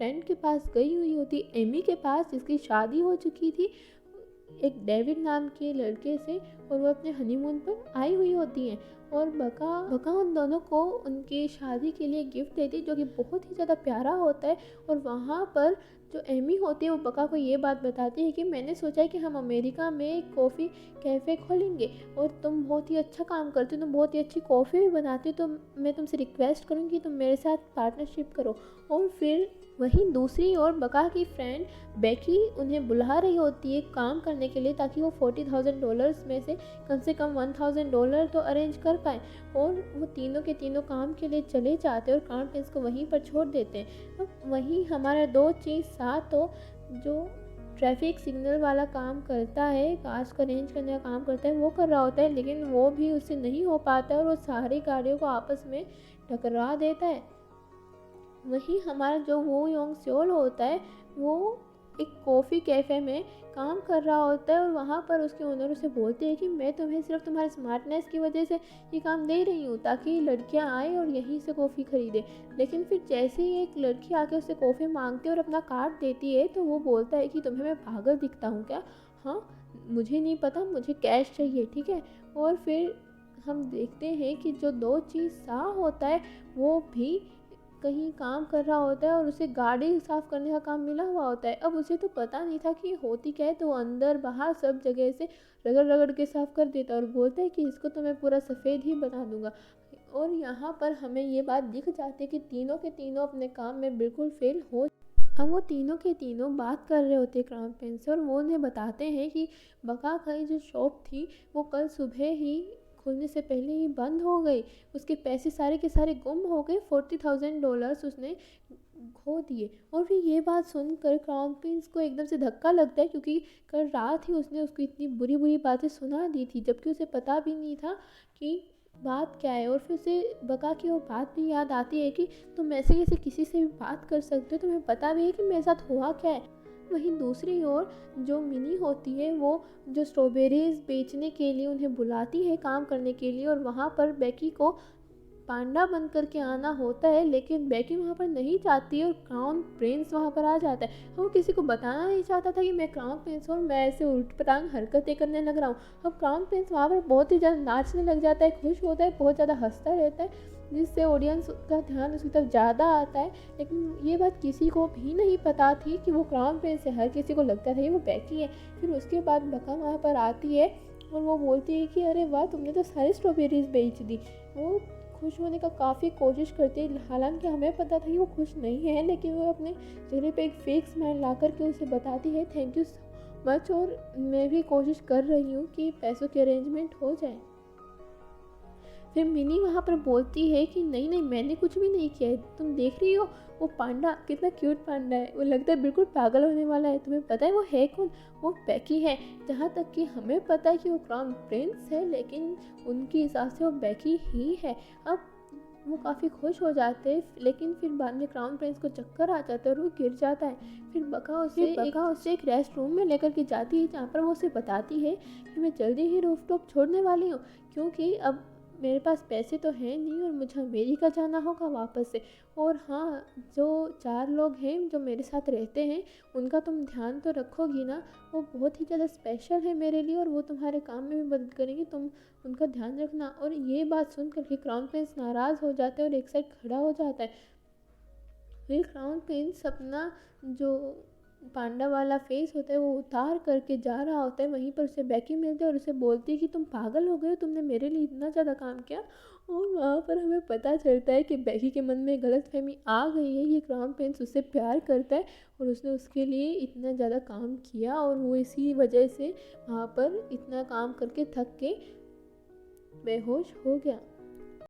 Friend के पास गई हुई होती, एमी के पास, जिसकी शादी हो चुकी थी एक डेविड नाम के लड़के से, और वो अपने हनीमून पर आई हुई होती हैं। और बका उन दोनों को उनकी शादी के लिए गिफ्ट देती है, जो कि बहुत ही ज़्यादा प्यारा होता है। और वहाँ पर जो एमी होती है वो बका को ये बात बताती है कि मैंने सोचा है कि हम अमेरिका में एक कॉफ़ी कैफ़े खोलेंगे, और तुम बहुत ही अच्छा काम करती हो, तुम बहुत ही अच्छी कॉफ़ी भी बनाती हो, तो मैं तुमसे रिक्वेस्ट करूँगी तुम मेरे साथ पार्टनरशिप करो। और फिर वहीं दूसरी ओर बका की फ्रेंड बेकी उन्हें बुला रही होती है काम करने के लिए, ताकि वो $40,000 में से कम $1,000 तो अरेंज कर पाए। और वो तीनों के तीनों काम के लिए चले जाते हैं और क्राउन प्रिंस को वहीं पर छोड़ देते हैं। अब वहीं हमारा 2 चीज़ साथ तो जो ट्रैफिक सिग्नल वाला काम करता है, कार्स को अरेंज करने का काम करता है, वो कर रहा होता है, लेकिन वो भी उससे नहीं हो पाता है और वो सारी गाड़ियों को आपस में टकरा देता है। वहीं हमारा जो वो योंग स्योल होता है वो एक कॉफ़ी कैफ़े में काम कर रहा होता है, और वहाँ पर उसके ओनर उसे बोलते हैं कि मैं तुम्हें सिर्फ तुम्हारी स्मार्टनेस की वजह से ये काम दे रही हूँ, ताकि लड़कियाँ आए और यहीं से कॉफ़ी ख़रीदे। लेकिन फिर जैसे ही एक लड़की आके उससे कॉफ़ी मांगती है और अपना कार्ड देती है, तो वो बोलता है कि तुम्हें मैं पागल दिखता हूँ क्या? हाँ, मुझे नहीं पता, मुझे कैश चाहिए, ठीक है। और फिर हम देखते हैं कि जो 2 चीज़ सा होता है वो भी कहीं काम कर रहा होता है, और उसे गाड़ी साफ़ करने का काम मिला हुआ होता है। अब उसे तो पता नहीं था कि ये होती क्या है, तो वो अंदर बाहर सब जगह से रगड़ रगड़ के साफ़ कर देता है और बोलता है कि इसको तो मैं पूरा सफ़ेद ही बना दूंगा। और यहाँ पर हमें ये बात दिख जाती है कि तीनों के तीनों अपने काम में बिल्कुल फेल हो। अब वो तीनों के तीनों बात कर रहे होते हैं क्राउन प्रिंस से, और वो उन्हें बताते हैं कि बका की जो शॉप थी वो कल सुबह ही खुलने से पहले ही बंद हो गई। उसके पैसे सारे के सारे गुम हो गए, $40,000 उसने खो दिए। और फिर ये बात सुनकर क्राउन प्रिंस को एकदम से धक्का लगता है, क्योंकि कल रात ही उसने उसको इतनी बुरी बुरी बातें सुना दी थी, जबकि उसे पता भी नहीं था कि बात क्या है। और फिर उसे बका की वो बात भी याद आती है कि तुम ऐसे कैसे किसी से भी बात कर सकते हो, तुम्हें पता भी है कि मेरे साथ हुआ क्या है। वहीं दूसरी ओर जो मिनी होती है वो जो स्ट्रॉबेरीज बेचने के लिए उन्हें बुलाती है काम करने के लिए, और वहाँ पर बेकी को पांडा बन करके आना होता है, लेकिन बेकी वहाँ पर नहीं चाहती है और क्राउन प्रिंस वहाँ पर आ जाता है। वो किसी को बताना नहीं चाहता था कि मैं क्राउन प्रिंस हूँ और मैं ऐसे उल्ट-पटांग हरकतें करने लग रहा हूँ। अब क्राउन प्रिंस वहाँ पर बहुत ही ज़्यादा नाचने लग जाता है, खुश होता है, बहुत ज़्यादा हंसता रहता है, जिससे ऑडियंस का ध्यान उसकी तरफ ज़्यादा आता है। लेकिन ये बात किसी को भी नहीं पता थी कि वो क्राउन प्रिंस है, हर किसी को लगता था कि वो बेकी है। फिर उसके बाद बका वहाँ पर आती है और वो बोलती है कि अरे वाह, तुमने तो सारी स्ट्रॉबेरीज बेच दी। वो खुश होने का काफ़ी कोशिश करती है, हालांकि हमें पता था कि वो खुश नहीं है, लेकिन वो अपने चेहरे पे एक फेक स्माइल ला करके उसे बताती है थैंक यू सो मच, और मैं भी कोशिश कर रही हूँ कि पैसों की अरेंजमेंट हो जाए। फिर मिनी वहाँ पर बोलती है कि नहीं नहीं, मैंने कुछ भी नहीं किया है, तुम देख रही हो वो पांडा कितना क्यूट पांडा है, वो लगता है बिल्कुल पागल होने वाला है। तुम्हें पता है वो है कौन? वो बेकी है। जहाँ तक कि हमें पता है कि वो क्राउन प्रिंस है, लेकिन उनके हिसाब से वो बेकी ही है। अब वो काफ़ी खुश हो जाते हैं, लेकिन फिर बाद में क्राउन प्रिंस को चक्कर आ जाता है और वो गिर जाता है। फिर बका उसे एक रेस्ट रूम में लेकर के जाती है, जहाँ पर वो उसे बताती है कि मैं जल्दी ही रूफटॉप छोड़ने वाली हूँ, क्योंकि अब मेरे पास पैसे तो हैं नहीं और मुझे अमेरिका जाना होगा वापस से। और हाँ, जो 4 लोग हैं जो मेरे साथ रहते हैं उनका तुम ध्यान तो रखोगी ना, वो बहुत ही ज़्यादा स्पेशल है मेरे लिए और वो तुम्हारे काम में भी मदद करेंगे, तुम उनका ध्यान रखना। और ये बात सुन कर के क्राउन प्रिंस नाराज़ हो जाता है और एक साइड खड़ा हो जाता है। फिर क्राउन प्रिंस अपना जो पांडा वाला फेस होता है वो उतार करके जा रहा होता है, वहीं पर उसे बेकी मिलती है और उसे बोलती है कि तुम पागल हो गए हो, तुमने मेरे लिए इतना ज़्यादा काम किया। और वहाँ पर हमें पता चलता है कि बेकी के मन में गलतफहमी आ गई है, ये क्राउन प्रिंस उससे प्यार करता है और उसने उसके लिए इतना ज़्यादा काम किया और वो इसी वजह से वहाँ पर इतना काम करके थक के बेहोश हो गया।